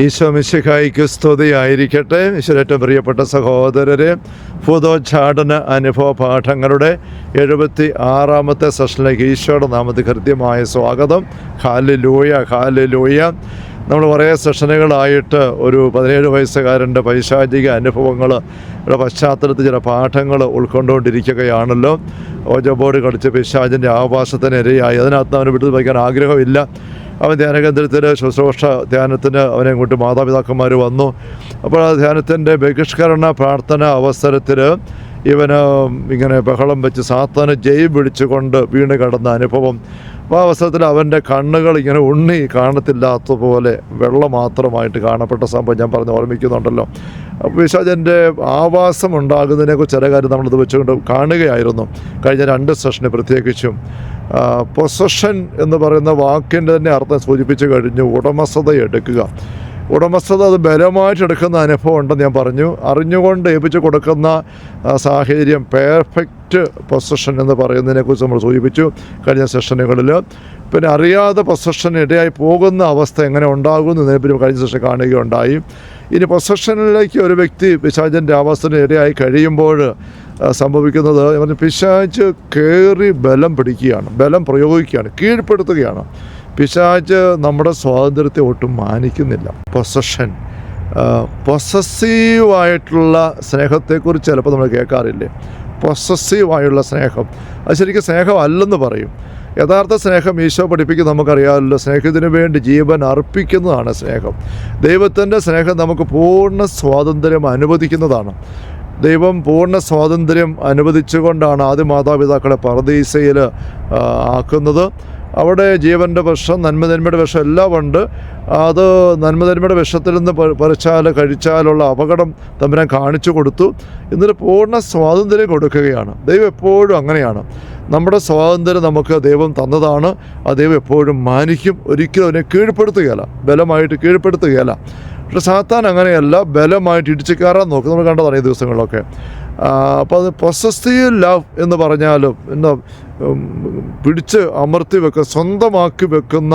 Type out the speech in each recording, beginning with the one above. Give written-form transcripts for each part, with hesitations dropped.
ഈശോ മിശിഹായിക്ക് സ്തുതിയായിരിക്കട്ടെ. ഈശോയേറ്റവും പ്രിയപ്പെട്ട സഹോദരരെ, ഭൂതോച്ചാടന അനുഭവ പാഠങ്ങളുടെ 76ാമത്തെ സെഷനിലേക്ക് ഈശോയുടെ നാമത്തിൽ ഹൃദ്യമായ സ്വാഗതം. Hallelujah, hallelujah. നമ്മൾ കുറേ സെഷനുകളായിട്ട് ഒരു 17 വയസ്സുകാരൻ്റെ പൈശാചിക അനുഭവങ്ങളുടെ പശ്ചാത്തലത്തിൽ ചില പാഠങ്ങൾ ഉൾക്കൊണ്ടുകൊണ്ടിരിക്കുകയാണല്ലോ. ഓജബോർഡ് കളിച്ച് പിശാചിൻ്റെ ആവാസത്തിന് ഇരയായി. അതിനകത്ത് അവന് വിട്ടു വയ്ക്കാൻ ആഗ്രഹമില്ല. അവൻ ധ്യാനകേന്ദ്രത്തിൽ ശുശ്രൂഷ ധ്യാനത്തിന് അവനെ കൊണ്ട് മാതാപിതാക്കന്മാർ വന്നു. അപ്പോൾ ആ ധ്യാനത്തിൻ്റെ ബഹിഷ്കരണ പ്രാർത്ഥന അവസരത്തിൽ ഇവന് ഇങ്ങനെ ബഹളം വെച്ച് സാത്താന് ജയ് പിടിച്ചുകൊണ്ട് വീണ് കിടന്ന അനുഭവം. അപ്പോൾ ആ അവസരത്തിൽ അവൻ്റെ കണ്ണുകൾ ഇങ്ങനെ ഉണ്ണി കാണത്തില്ലാത്ത പോലെ വെള്ളം മാത്രമായിട്ട് കാണപ്പെട്ട സംഭവം ഞാൻ പറഞ്ഞ് ഓർമ്മിക്കുന്നുണ്ടല്ലോ. പിശാചിൻ്റെ ആവാസം ഉണ്ടാകുന്നതിനെക്കുറിച്ച് ചില കാര്യം നമ്മളിത് വെച്ചുകൊണ്ട് കാണുകയായിരുന്നു കഴിഞ്ഞ 2 സെഷന് പ്രത്യേകിച്ചും. പൊസഷൻ എന്ന് പറയുന്ന വാക്കിൻ്റെ തന്നെ അർത്ഥം സൂചിപ്പിച്ച് കഴിഞ്ഞു. ഉടമസ്ഥത എടുക്കുക. ഉടമസ്ഥത അത് ബലമായിട്ട് എടുക്കുന്ന അനുഭവം ഉണ്ടെന്ന് ഞാൻ പറഞ്ഞു. അറിഞ്ഞുകൊണ്ട് ഏൽപ്പിച്ച് കൊടുക്കുന്ന സാഹചര്യം പെർഫെക്റ്റ് പൊസഷൻ എന്ന് പറയുന്നതിനെക്കുറിച്ച് നമ്മൾ സൂചിപ്പിച്ചു കഴിഞ്ഞ സെഷനുകളിൽ. പിന്നെ അറിയാതെ പൊസഷൻ ഇടയായി പോകുന്ന അവസ്ഥ എങ്ങനെ ഉണ്ടാകുന്നതിനെപ്പറ്റി കഴിഞ്ഞ സെഷൻ കാണുകയുണ്ടായി. ഇനി പൊസഷനിലേക്ക് ഒരു വ്യക്തി പിശാചിൻ്റെ ആവാസത്തിന് ഇടയായി കഴിയുമ്പോൾ സംഭവിക്കുന്നത് പിശാച് കയറി ബലം പിടിക്കുകയാണ്, ബലം പ്രയോഗിക്കുകയാണ്, കീഴ്പ്പെടുത്തുകയാണ്. പിശാച് നമ്മുടെ സ്വാതന്ത്ര്യത്തെ ഒട്ടും മാനിക്കുന്നില്ല. പൊസഷൻ, പൊസസീവായിട്ടുള്ള സ്നേഹത്തെക്കുറിച്ച് ചിലപ്പോൾ നമ്മൾ കേൾക്കാറില്ലേ? പൊസസീവായുള്ള സ്നേഹം അത് ശരിക്കും സ്നേഹമല്ലെന്ന് പറയും. യഥാർത്ഥ സ്നേഹം ഈശോ പഠിപ്പിക്കുന്നത് നമുക്കറിയാമല്ലോ. സ്നേഹത്തിന് വേണ്ടി ജീവൻ അർപ്പിക്കുന്നതാണ് സ്നേഹം. ദൈവത്തിൻ്റെ സ്നേഹം നമുക്ക് പൂർണ്ണ സ്വാതന്ത്ര്യം അനുവദിക്കുന്നതാണ്. ദൈവം പൂർണ്ണ സ്വാതന്ത്ര്യം അനുവദിച്ചുകൊണ്ടാണ് ആദ്യ മാതാപിതാക്കളെ പറുദീസയിൽ ആക്കുന്നത്. അവിടെ ജീവൻ്റെ വിഷം, നന്മയുടെ വിഷം എല്ലാം ഉണ്ട്. അത് നന്മയുടെ വിഷത്തിൽ നിന്ന് കഴിച്ചാലുള്ള അപകടം തമ്പുരാൻ കാണിച്ചു കൊടുത്തു. എന്നിട്ട് പൂർണ്ണ സ്വാതന്ത്ര്യം കൊടുക്കുകയാണ്. ദൈവം എപ്പോഴും അങ്ങനെയാണ്. നമ്മുടെ സ്വാതന്ത്ര്യം നമുക്ക് ദൈവം തന്നതാണ്. ആ ദൈവം എപ്പോഴും മാനിക്കും. ഒരിക്കലും അതിനെ കീഴ്പ്പെടുത്തുകയില്ല, ബലമായിട്ട് കീഴ്പ്പെടുത്തുകയില്ല. പക്ഷെ സാത്താൻ അങ്ങനെയല്ല, ബലമായിട്ട് ഇടിച്ചു കയറാൻ നോക്കും. നമ്മൾ കണ്ടതാണ് ഈ ദിവസങ്ങളിലൊക്കെ. അപ്പോൾ അത് പൊസസീവ് ലവ് എന്ന് പറഞ്ഞാലും എന്താ, പിടിച്ച് അമർത്തി വെക്കുക, സ്വന്തമാക്കി വെക്കുന്ന,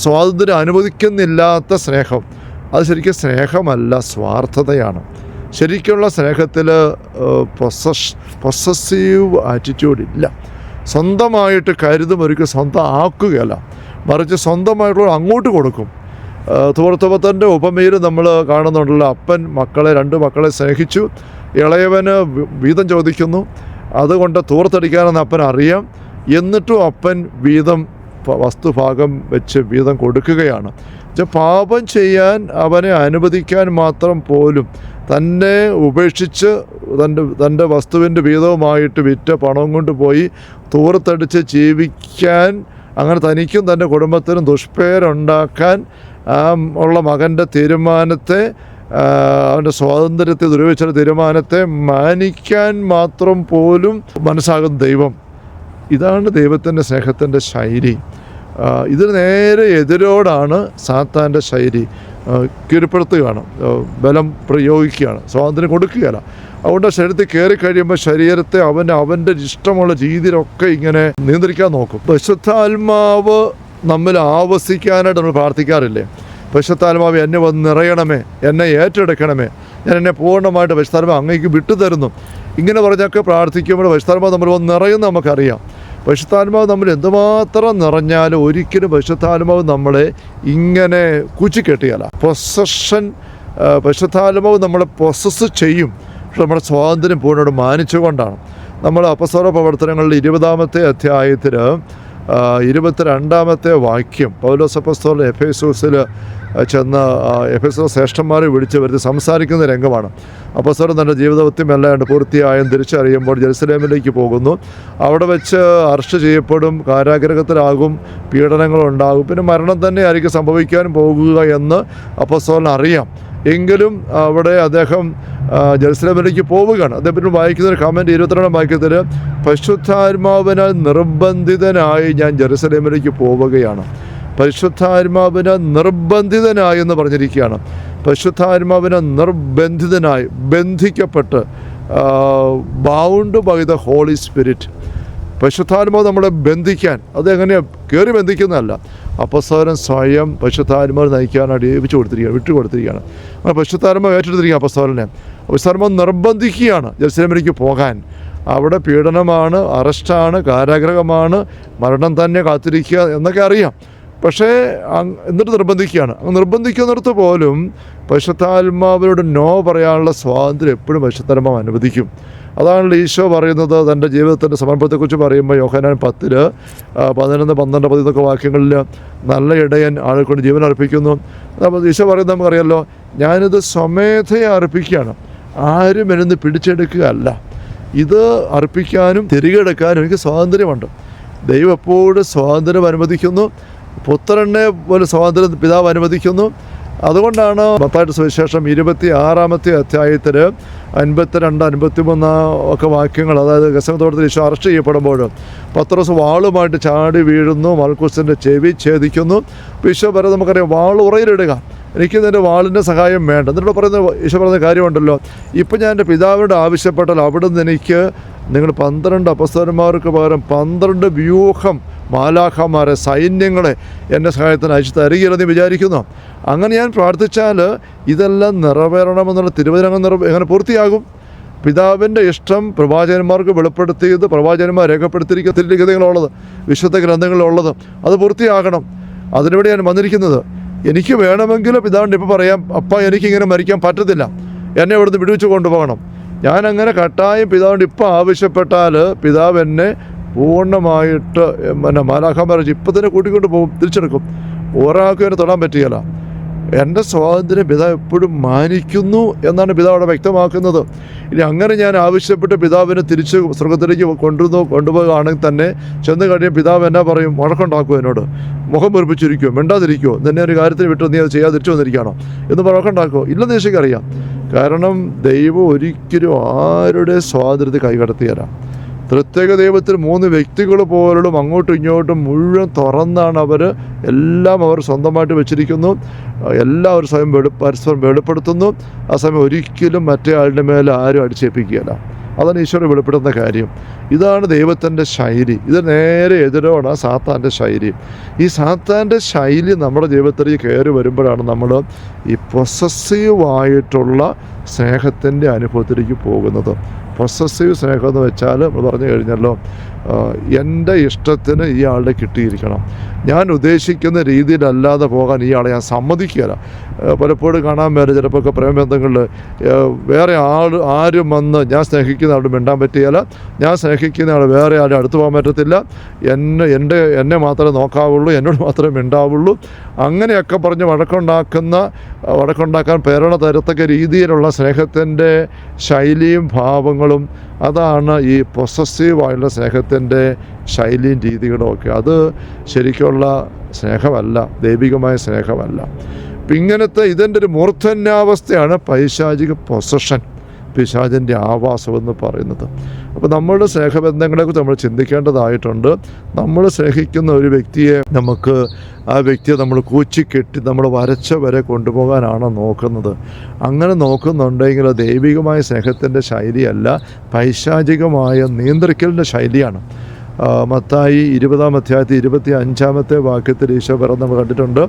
സ്വാതന്ത്ര്യം അനുവദിക്കുന്നില്ലാത്ത സ്നേഹം. അത് ശരിക്കും സ്നേഹമല്ല, സ്വാർത്ഥതയാണ്. ശരിക്കുള്ള സ്നേഹത്തിൽ പൊസസീവ് ആറ്റിറ്റ്യൂഡ് ഇല്ല. സ്വന്തമായിട്ട് കരുതും ഒരിക്കലും സ്വന്തം ആക്കുകയല്ല, മറിച്ച് സ്വന്തമായിട്ടുള്ള അങ്ങോട്ട് കൊടുക്കും. തൂർത്തപ്പത്തിൻ്റെ ഉപമയിൽ നമ്മൾ കാണുന്നുണ്ടല്ലോ. അപ്പൻ 2 മക്കളെ സ്നേഹിച്ചു. ഇളയവന് വീതം ചോദിക്കുന്നു. അതുകൊണ്ട് തൂർത്തടിക്കാനെന്ന് അപ്പൻ അറിയാം. എന്നിട്ടും അപ്പൻ വീതം വസ്തുഭാഗം വെച്ച് വീതം കൊടുക്കുകയാണ്. പാപം ചെയ്യാൻ അവനെ അനുവദിക്കാൻ മാത്രം പോലും തന്നെ ഉപേക്ഷിച്ച് തൻ്റെ വസ്തുവിൻ്റെ വീതവുമായിട്ട് വിറ്റ പണം കൊണ്ട് പോയി തൂർത്തടിച്ച് ജീവിക്കാൻ, അങ്ങനെ തനിക്കും തൻ്റെ കുടുംബത്തിനും ദുഷ്പേരുണ്ടാക്കാൻ ഉള്ള മകൻ്റെ തീരുമാനത്തെ, അവൻ്റെ സ്വാതന്ത്ര്യത്തെ ദുരുപയോഗിച്ച തീരുമാനത്തെ മാനിക്കാൻ മാത്രം പോലും മനസ്സാകുന്ന ദൈവം. ഇതാണ് ദൈവത്തിൻ്റെ സ്നേഹത്തിൻ്റെ ശൈലി. ഇതിന് നേരെ എതിരോടാണ് സാത്താൻ്റെ ശൈലി. കീഴ്പ്പെടുത്തുകയാണ്, ബലം പ്രയോഗിക്കുകയാണ്, സ്വാതന്ത്ര്യം കൊടുക്കുകയല്ല. അതുകൊണ്ട് ശരീരത്തിൽ കയറി കഴിയുമ്പോൾ ശരീരത്തെ അവൻ്റെ ഇഷ്ടമുള്ള രീതിയിലൊക്കെ ഇങ്ങനെ നിയന്ത്രിക്കാൻ നോക്കും. പരിശുദ്ധാത്മാവ് നമ്മിൽ ആവസിക്കാനായിട്ട് നമ്മൾ പ്രാർത്ഥിക്കാറില്ലേ? പരിശുദ്ധാത്മാവ് എന്നെ വന്ന് നിറയണമേ, എന്നെ ഏറ്റെടുക്കണമേ, ഞാൻ എന്നെ പൂർണ്ണമായിട്ട് പരിശുദ്ധാത്മാവ് അങ്ങേക്ക് വിട്ടുതരുന്നു, ഇങ്ങനെ പറഞ്ഞൊക്കെ പ്രാർത്ഥിക്കുമ്പോൾ പരിശുദ്ധാത്മാവ് നമ്മൾ വന്ന് നിറയുന്ന നമുക്കറിയാം. പരിശുദ്ധാത്മാവ് നമ്മൾ എന്തുമാത്രം നിറഞ്ഞാലും ഒരിക്കലും പരിശുദ്ധാത്മാവ് നമ്മളെ ഇങ്ങനെ കുച്ചിക്കെട്ടിയല്ല. പൊസഷൻ, പരിശുദ്ധാത്മാവ് നമ്മളെ പൊസസ് ചെയ്യും. പക്ഷെ നമ്മുടെ സ്വാതന്ത്ര്യം പൂർണ്ണമായിട്ട് മാനിച്ചുകൊണ്ടാണ്. നമ്മൾ അപ്പസ്തോല പ്രവർത്തനങ്ങളിൽ 20ാമത്തെ അധ്യായത്തിൽ 22ാമത്തെ വാക്യം, പൗലോസ് അപ്പോസ്തലൻ എഫേസോസിൽ ചെന്ന് എഫേസോസ് ശ്രേഷ്ഠന്മാരെ വിളിച്ച് വരുത്തി സംസാരിക്കുന്ന രംഗമാണ്. അപ്പോസ്തലൻ തൻ്റെ ജീവിതവൃത്തിയെല്ലാം പൂർത്തിയായും തിരിച്ചറിയുമ്പോൾ ജെറുസലേമിലേക്ക് പോകുന്നു. അവിടെ വെച്ച് അറസ്റ്റ് ചെയ്യപ്പെടും, കാരാഗ്രഹത്തിലാകും, പീഡനങ്ങളുണ്ടാകും, പിന്നെ മരണം തന്നെ ആയിരിക്കും സംഭവിക്കാൻ പോകുക എന്ന് അപ്പോസ്തലന് അറിയാം. എങ്കിലും അവിടെ അദ്ദേഹം ജെറുസലേമിലേക്ക് പോവുകയാണ്. അദ്ദേഹത്തിന് വായിക്കുന്നൊരു കമൻറ്റ് 22ാം വാക്യത്തിൽ, പരിശുദ്ധാത്മാവിനാൽ നിർബന്ധിതനായി ഞാൻ ജെറുസലേമിലേക്ക് പോവുകയാണ്. പരിശുദ്ധാത്മാവിന് നിർബന്ധിതനായി എന്ന് പറഞ്ഞിരിക്കുകയാണ്. പരിശുദ്ധാത്മാവിന് നിർബന്ധിതനായി, ബന്ധിക്കപ്പെട്ട്, bound by the holy spirit. പരിശുദ്ധാത്മാവ് നമ്മളെ ബന്ധിക്കാൻ, അതെങ്ങനെയാണ് കയറി ബന്ധിക്കുന്നതല്ല, അപ്പസ്തലൻ സ്വയം പരിശുദ്ധാത്മാവ് നയിക്കാനായിട്ട് ഏൽപ്പിച്ചു കൊടുത്തിരിക്കുകയാണ്, വിട്ടുകൊടുത്തിരിക്കുകയാണ്. അങ്ങനെ പരിശുദ്ധാത്മാവ് ഏറ്റെടുത്തിരിക്കുക അപ്പസ്തലനെ. പരിശുദ്ധാത്മാവ് നിർബന്ധിക്കുകയാണ് ജെറുസലേമിലേക്ക് പോകാൻ. അവിടെ പീഡനമാണ്, അറസ്റ്റാണ്, കാരാഗ്രഹമാണ്, മരണം തന്നെ കാത്തിരിക്കുക എന്നൊക്കെ അറിയാം. പക്ഷേ എന്നിട്ട് നിർബന്ധിക്കുകയാണ്. നിർബന്ധിക്കുന്നിടത്ത് പോലും പരിശുദ്ധാത്മാവിനോട് നോ പറയാനുള്ള സ്വാതന്ത്ര്യം എപ്പോഴും പരിശുദ്ധാത്മാവ് അനുവദിക്കും. അതാണല്ലോ ഈശോ പറയുന്നത് തൻ്റെ ജീവിതത്തിൻ്റെ സമർപ്പണത്തെക്കുറിച്ച് പറയുമ്പോൾ യോഹന്നാൻ 10, 11, 12, 13 വാക്യങ്ങളിൽ നല്ല ഇടയൻ ആളെ കൊണ്ട് ജീവൻ അർപ്പിക്കുന്നു. അപ്പോൾ ഈശോ പറയുന്നത് നമുക്കറിയാമല്ലോ, ഞാനിത് സ്വമേധയെ അർപ്പിക്കുകയാണ്, ആരും എന്നെ പിടിച്ചെടുക്കുകയല്ല. ഇത് അർപ്പിക്കാനും തിരികെ എടുക്കാനും എനിക്ക് സ്വാതന്ത്ര്യമുണ്ട്. ദൈവം എപ്പോഴും സ്വാതന്ത്ര്യം അനുവദിക്കുന്നു. പുത്രനെ പോലെ സ്വാതന്ത്ര്യം പിതാവ് അനുവദിക്കുന്നു. അതുകൊണ്ടാണ് മത്തായിയുടെ സുവിശേഷം 26-ാമത്തെ അധ്യായത്തിൽ 52, 53 ഒക്കെ വാക്യങ്ങൾ, അതായത് ഗെത്സമനേ ഈശോ അറസ്റ്റ് ചെയ്യപ്പെടുമ്പോൾ പത്രോസ് വാളുമായിട്ട് ചാടി വീഴുന്നു, മൽക്കൂസിൻ്റെ ചെവി ഛേദിക്കുന്നു. ഈശോ പറയുന്നത് നമുക്കറിയാം, വാൾ ഉറയിലിടുക, എനിക്ക് നിൻ്റെ വാളിൻ്റെ സഹായം വേണ്ട. എന്നിട്ട് ഈശോ പറയുന്ന കാര്യമുണ്ടല്ലോ, ഇപ്പം ഞാൻ എൻ്റെ പിതാവിനോട് ആവശ്യപ്പെട്ടാൽ അവിടുന്ന് എനിക്ക് നിങ്ങൾ 12 അപ്പസ്തലന്മാർക്ക് പകരം 12 വ്യൂഹം മാലാഖമാരെ, സൈന്യങ്ങളെ എൻ്റെ സഹായത്തിന് അയച്ചു തരികയില്ലെന്ന് വിചാരിക്കുന്നു. അങ്ങനെ ഞാൻ പ്രാർത്ഥിച്ചാൽ ഇതെല്ലാം നിറവേറണമെന്നുള്ള തിരുവചനം എങ്ങനെ പൂർത്തിയാകും? പിതാവിൻ്റെ ഇഷ്ടം പ്രവാചകന്മാർക്ക് വെളിപ്പെടുത്തിയത്, പ്രവാചകന്മാർ രേഖപ്പെടുത്തിയിരിക്കുന്ന ലിഖിതങ്ങളുള്ളത്, വിശുദ്ധ ഗ്രന്ഥങ്ങളുള്ളത്, അത് പൂർത്തിയാകണം. അതിനുവേണ്ടി ഞാൻ വന്നിരിക്കുന്നത്. എനിക്ക് വേണമെങ്കിൽ പിതാവിൻ്റെ ഇപ്പോൾ പറയാം, അപ്പ എനിക്കിങ്ങനെ മരിക്കാൻ പറ്റത്തില്ല, എന്നെ ഇവിടുന്ന് വിടുവിച്ച് കൊണ്ടുപോകണം. ഞാനങ്ങനെ കട്ടായം പിതാവിൻ്റെ ഇപ്പം ആവശ്യപ്പെട്ടാൽ പിതാവ് എന്നെ പൂർണ്ണമായിട്ട് മാലാഖമാരെ ഇപ്പം തന്നെ കൂട്ടിക്കൊണ്ട് പോകും, തിരിച്ചെടുക്കും. ഒരാൾക്കും എന്നെ തൊടാൻ പറ്റുകയില്ല. എൻ്റെ സ്വാതന്ത്ര്യം പിതാവ് എപ്പോഴും മാനിക്കുന്നു എന്നാണ് പിതാവ് അവിടെ വ്യക്തമാക്കുന്നത്. ഇനി അങ്ങനെ ഞാൻ ആവശ്യപ്പെട്ട് പിതാവിനെ തിരിച്ച് സ്വർഗത്തിലേക്ക് കൊണ്ടുപോകുകയാണെങ്കിൽ തന്നെ ചെന്ന് കഴിയും പിതാവ് എന്നാ പറയും? വഴക്കുണ്ടാക്കുമോ എന്നോട്? മുഖം വെറുപ്പിച്ചിരിക്കുമോ? മിണ്ടാതിരിക്കുമോ? നിന്നെ ഒരു കാര്യത്തിന് വിട്ടു നീ അത് ചെയ്യാതെ തിരിച്ചു വന്നിരിക്കുകയാണോ എന്ന് വഴക്കുണ്ടാക്കുമോ? ഇല്ലെന്ന് യേശുക്കറിയാം. കാരണം ദൈവം ഒരിക്കലും ആരുടെ സ്വാതന്ത്ര്യത്തെ കൈകടത്തിയല്ല. പ്രത്യേക ദൈവത്തിൽ 3 വ്യക്തികൾ പോലും അങ്ങോട്ടും ഇങ്ങോട്ടും മുഴുവൻ തുറന്നാണ് എല്ലാം അവർ സ്വന്തമായിട്ട് വെച്ചിരിക്കുന്നു. എല്ലാവരും സ്വയം പരസ്പരം വെളിപ്പെടുത്തുന്നു. ആ സമയം ഒരിക്കലും മറ്റേ ആളുടെ മേലെ ആരും അടിച്ചേൽപ്പിക്കുകയില്ല. അതാണ് ഈശ്വരൻ വെളിപ്പെടുത്തുന്ന കാര്യം. ഇതാണ് ദൈവത്തിൻ്റെ ശൈലി. ഇത് നേരെ എതിരാണ് സാത്താൻ്റെ ശൈലി. ഈ സാത്താൻ്റെ ശൈലി നമ്മുടെ ജീവിതത്തിലേക്ക് കയറി വരുമ്പോഴാണ് നമ്മൾ ഈ പൊസസീവായിട്ടുള്ള സ്നേഹത്തിൻ്റെ അനുഭവത്തിലേക്ക് പോകുന്നത്. പൊസസീവ് സ്നേഹം എന്ന് വെച്ചാൽ നമ്മൾ പറഞ്ഞു കഴിഞ്ഞല്ലോ, എൻ്റെ ഇഷ്ടത്തിന് ഈ ആളുടെ കിട്ടിയിരിക്കണം, ഞാൻ ഉദ്ദേശിക്കുന്ന രീതിയിലല്ലാതെ പോകാൻ ഈ ആളെ ഞാൻ സമ്മതിക്കുകയില്ല. പലപ്പോഴും കാണാൻ മേലെ ചിലപ്പോൾ പ്രേമബന്ധങ്ങളിൽ വേറെ ആരും വന്ന് ഞാൻ സ്നേഹിക്കുന്ന ആളോട് മിണ്ടാൻ പറ്റുകയില്ല, ഞാൻ സ്നേഹിക്കുന്ന ആൾ വേറെ ആളുടെ അടുത്ത് പോകാൻ പറ്റത്തില്ല, എന്നെ മാത്രമേ നോക്കാവുള്ളൂ, എന്നോട് മാത്രമേ മിണ്ടാവുള്ളൂ, അങ്ങനെയൊക്കെ പറഞ്ഞ് വഴക്കുണ്ടാക്കാൻ പ്രേരണ തരത്തക്ക രീതിയിലുള്ള സ്നേഹത്തിൻ്റെ ശൈലിയും ഭാവങ്ങളും, അതാണ് ഈ പൊസസീവായുള്ള സ്നേഹത്തിൻ്റെ ശൈലിയും രീതികളും ഒക്കെ. അത് ശരിക്കുള്ള സ്നേഹമല്ല, ദൈവികമായ സ്നേഹമല്ല. അപ്പം ഇങ്ങനത്തെ ഇതിൻ്റെ ഒരു മൂർധന്യാവസ്ഥയാണ് പൈശാചിക പൊസഷൻ, പിശാചിൻ്റെ ആവാസമെന്ന് പറയുന്നത്. അപ്പോൾ നമ്മളുടെ സ്നേഹബന്ധങ്ങളെക്കുറിച്ച് നമ്മൾ ചിന്തിക്കേണ്ടതായിട്ടുണ്ട്. നമ്മൾ സ്നേഹിക്കുന്ന ഒരു വ്യക്തിയെ ആ വ്യക്തിയെ നമ്മൾ കൂച്ചിക്കെട്ടി നമ്മൾ വരച്ച വരെ കൊണ്ടുപോകാനാണ് നോക്കുന്നത്. അങ്ങനെ നോക്കുന്നുണ്ടെങ്കിൽ ദൈവികമായ സ്നേഹത്തിൻ്റെ ശൈലിയല്ല, പൈശാചികമായ നിയന്ത്രിക്കലിൻ്റെ ശൈലിയാണ്. മത്തായി 20-ാം അധ്യായത്തിൽ 25-ാമത്തെ വാക്യത്തിൽ ഈശോ പറഞ്ഞ് നമ്മൾ കണ്ടിട്ടുണ്ട്,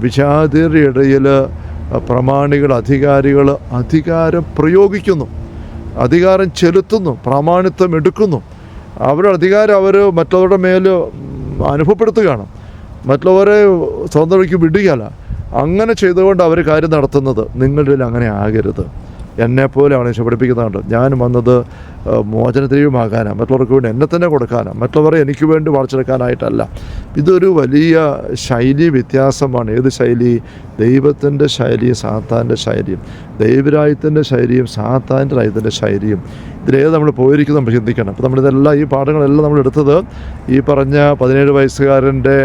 വിജാതിരുടെ ഇടയിൽ പ്രമാണികൾ, അധികാരികൾ അധികാരം പ്രയോഗിക്കുന്നു, അധികാരം ചെലുത്തുന്നു, പ്രാമാണിത്വം എടുക്കുന്നു. അവരുടെ അധികാരം മറ്റുള്ളവരുടെ മേൽ അനുഭവപ്പെടുത്തുകയാണ്, മറ്റുള്ളവരെ സ്വന്തം വഴിക്ക് വിടുകയല്ല. അങ്ങനെ ചെയ്തുകൊണ്ട് അവർ കാര്യം നടത്തുന്നത്. നിങ്ങളുടെ അങ്ങനെ ആകരുത്. എന്നെപ്പോലെയാണ് ഈശോ പഠിപ്പിക്കുന്നുണ്ട്. ഞാൻ വന്നത് മോചനദ്രവ്യമാകാനാണ്, മറ്റുള്ളവർക്ക് വേണ്ടി എന്നെ തന്നെ കൊടുക്കാനാണ്, മറ്റുള്ളവരെ എനിക്ക് വേണ്ടി വളച്ചെടുക്കാനായിട്ടല്ല. ഇതൊരു വലിയ ശൈലി വ്യത്യാസമാണ്. ഏത് ശൈലി? ദൈവത്തിൻ്റെ ശൈലിയും സാത്താൻ്റെ ശൈലിയും, ദൈവരാജ്യത്തിൻ്റെ ശൈലിയും സാത്താൻ്റെ രാജ്യത്തിൻ്റെ ശൈലിയും. ഇതിലേത് നമ്മൾ പോയിരിക്കുന്നത് നമ്മൾ ചിന്തിക്കണം. അപ്പോൾ നമ്മളിതെല്ലാം, ഈ പാഠങ്ങളെല്ലാം നമ്മൾ എടുത്തത് ഈ പറഞ്ഞ 17 വയസ്സുകാരൻ്റെ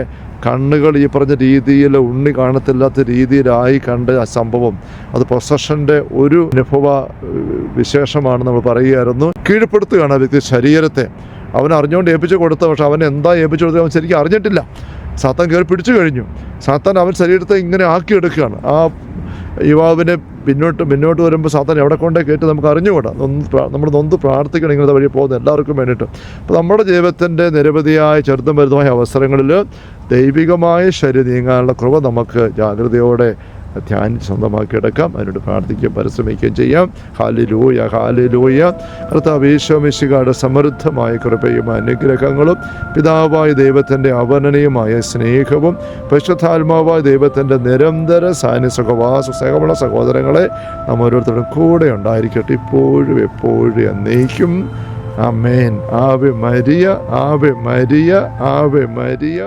കണ്ണുകൾ ഈ പറഞ്ഞ രീതിയിൽ ഉണ്ണി കാണത്തില്ലാത്ത രീതിയിലായി കണ്ട ആ സംഭവം, അത് പൊസഷൻ്റെ ഒരു അനുഭവ വിശേഷമാണ് നമ്മൾ പറയുകയായിരുന്നു. കീഴ്പ്പെടുത്തുകയാണ് ആ വ്യക്തി ശരീരത്തെ. അവൻ അറിഞ്ഞുകൊണ്ട് ഏൽപ്പിച്ച് കൊടുത്ത, പക്ഷെ അവൻ എന്താ ഏൽപ്പിച്ചു കൊടുത്തത് അവൻ ശരിക്കും അറിഞ്ഞിട്ടില്ല. സാത്താൻ കയറി പിടിച്ചു കഴിഞ്ഞു. സാത്താൻ അവൻ ശരീരത്തെ ഇങ്ങനെ ആക്കിയെടുക്കുകയാണ്. യുവാവിനെ മുന്നോട്ട് വരുമ്പോൾ സാത്താൻ എവിടെ കൊണ്ടേ കയറ്റി നമുക്ക് അറിഞ്ഞുകൂടാ. നമ്മൾ നൊന്ത് പ്രാർത്ഥിക്കണം ഇങ്ങനത്തെ വഴി പോകുന്ന എല്ലാവർക്കും വേണ്ടിയിട്ട്. അപ്പോൾ നമ്മുടെ ജീവിതത്തിൻ്റെ നിരവധിയായ ചെറുതും വലുതുമായ അവസരങ്ങളിൽ ദൈവികമായ ശരി നീങ്ങാനുള്ള കൃപ നമുക്ക് ജാഗ്രതയോടെ ധ്യാനിച്ച് സ്വന്തമാക്കിയെടുക്കാം. അതിനോട് പ്രാർത്ഥിക്കുകയും പരിശ്രമിക്കുകയും ചെയ്യാം. Hallelujah, hallelujah. കർത്താവ് യേശു മിശിഹായുടെ സമൃദ്ധമായ കൃപയും അനുഗ്രഹങ്ങളും പിതാവായ ദൈവത്തിൻ്റെ അവർണ്ണനീയമായ സ്നേഹവും പരിശുദ്ധാത്മാവായ ദൈവത്തിൻ്റെ നിരന്തര സഹവാസ സഹോദരങ്ങളെ നാം ഓരോരുത്തരും കൂടെ ഉണ്ടായിരിക്കട്ടെ, ഇപ്പോഴും എപ്പോഴും എന്നേക്കും. ആമേൻ. Ave Maria, Ave Maria, Ave Maria.